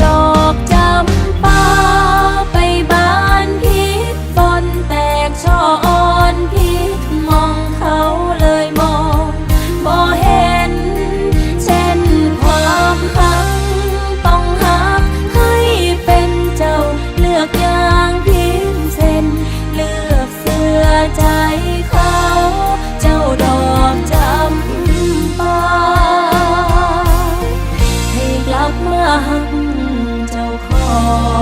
ดอกจำปาไปบานพิษฝนแตกช่ออ่อนพิษมองเขาเลยมองบ่เห็นเช่นความหักต้องหักให้เป็นเจ้าเลือกอย่างพิเศษเลือกเสื้อใจเขาเจ้าดอกจำปาให้กลับมาหักเจ้าของ